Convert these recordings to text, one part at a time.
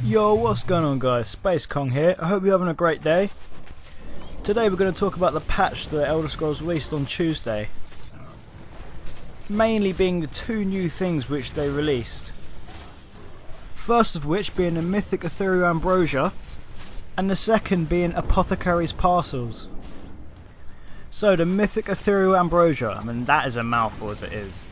Yo, what's going on guys, Space Kong here, I hope you're having a great day. Today we're going to talk about the patch that Elder Scrolls released on Tuesday. Mainly being the two new things which they released. First of which being a Mythic Ethereal Ambrosia, and the second being Apothecary's Parcels. So the Mythic Ethereal Ambrosia, I mean that is a mouthful as it is.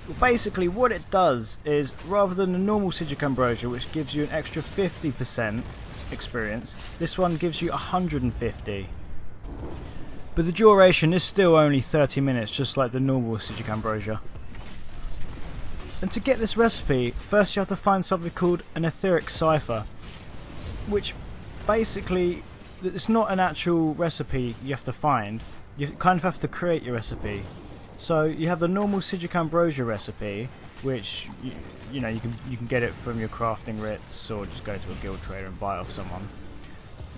Well, basically what it does is, rather than the normal Psijic Ambrosia which gives you an extra 50% experience, this one gives you 150. But the duration is still only 30 minutes, just like the normal Psijic Ambrosia. And to get this recipe, first you have to find something called an Etheric Cipher, which basically, it's not an actual recipe you have to find, you kind of have to create your recipe. So you have the normal Psijic Ambrosia recipe, which you know you can get it from your crafting writs or just go to a guild trader and buy it off someone.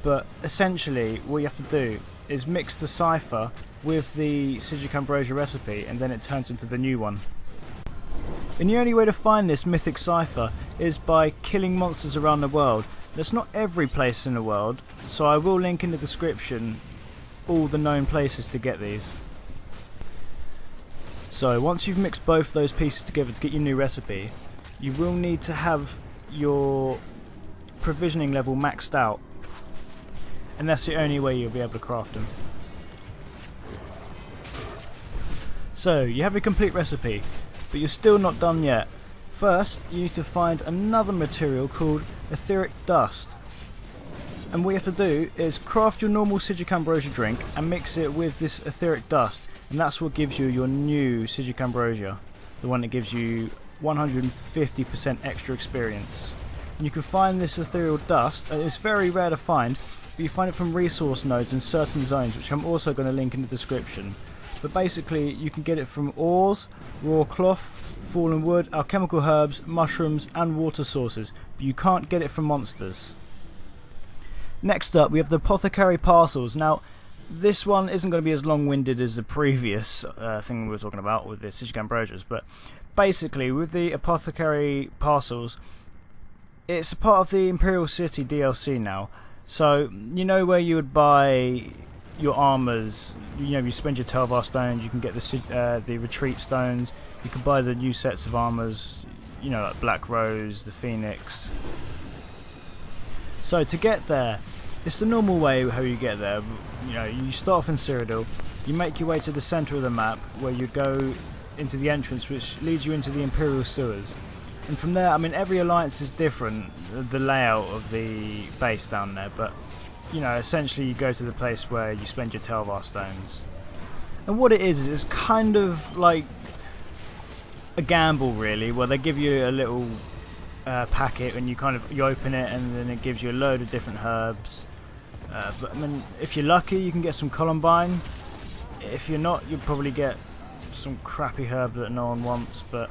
But essentially what you have to do is mix the cipher with the Psijic Ambrosia recipe, and then it turns into the new one. And the only way to find this mythic cipher is by killing monsters around the world. There's not every place in the world, so I will link in the description all the known places to get these. So once you've mixed both those pieces together to get your new recipe, you will need to have your provisioning level maxed out, and that's the only way you'll be able to craft them. So you have a complete recipe, but you're still not done yet. First you need to find another material called etheric dust, and what you have to do is craft your normal Psijic Ambrosia drink and mix it with this etheric dust, and that's what gives you your new Psijic Ambrosia, the one that gives you 150% extra experience. And you can find this ethereal dust, and it's very rare to find, but you find it from resource nodes in certain zones, which I'm also going to link in the description. But basically you can get it from ores, raw cloth, fallen wood, alchemical herbs, mushrooms and water sources, but you can't get it from monsters. Next up we have the Apothecary Parcels. Now this one isn't going to be as long-winded as the previous thing we were talking about with the Psijic Ambrosias, but basically with the Apothecary Parcels, it's a part of the Imperial City DLC now. So you know where you would buy your armors, you know, you spend your Telvar stones, you can get the retreat stones, you can buy the new sets of armors, you know, like Black Rose, the Phoenix. So to get there, it's the normal way how you get there. You know, you start off in Cyrodiil, you make your way to the centre of the map where you go into the entrance which leads you into the Imperial Sewers. And from there, I mean every alliance is different, the layout of the base down there, but you know, essentially you go to the place where you spend your Telvar stones. And what it is kind of like a gamble really, where they give you a little packet and you open it and then it gives you a load of different herbs. But I mean, if you're lucky you can get some Columbine. If you're not, you'll probably get some crappy herb that no one wants. But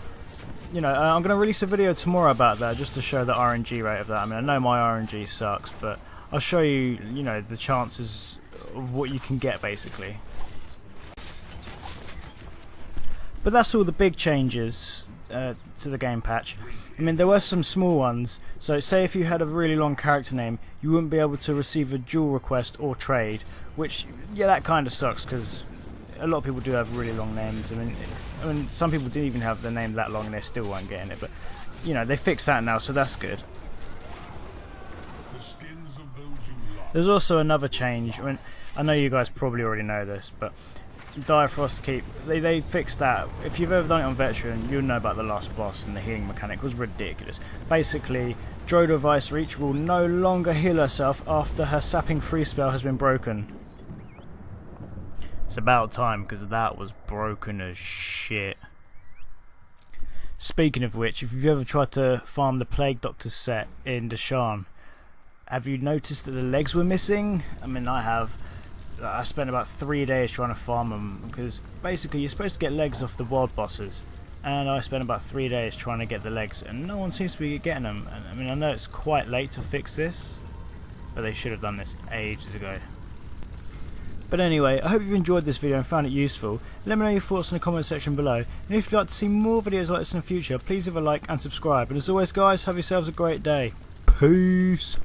you know, I'm going to release a video tomorrow about that just to show the RNG rate of that. I mean, I know my RNG sucks, but I'll show you, you know, the chances of what you can get basically. But that's all the big changes to the game patch. I mean, there were some small ones. So say if you had a really long character name, you wouldn't be able to receive a duel request or trade, which, yeah, that kind of sucks because a lot of people do have really long names. I mean some people didn't even have their name that long and they still weren't getting it, but you know, they fixed that now, so that's good. There's also another change. I mean, I know you guys probably already know this, but Direfrost Keep, they fixed that. If you've ever done it on Veteran, you'll know about the last boss, and the healing mechanic was ridiculous. Basically, Droid of Ice Reach will no longer heal herself after her sapping free spell has been broken. It's about time, because that was broken as shit. Speaking of which, if you've ever tried to farm the Plague Doctor's set in Deshaan, have you noticed that the legs were missing? I mean, I have. I spent about 3 days trying to farm them, because basically you're supposed to get legs off the wild bosses, and I spent about 3 days trying to get the legs, and no one seems to be getting them. And I mean, I know it's quite late to fix this, but they should have done this ages ago. But anyway, I hope you've enjoyed this video and found it useful. Let me know your thoughts in the comment section below, and if you'd like to see more videos like this in the future, please leave a like and subscribe. And as always guys, have yourselves a great day. Peace.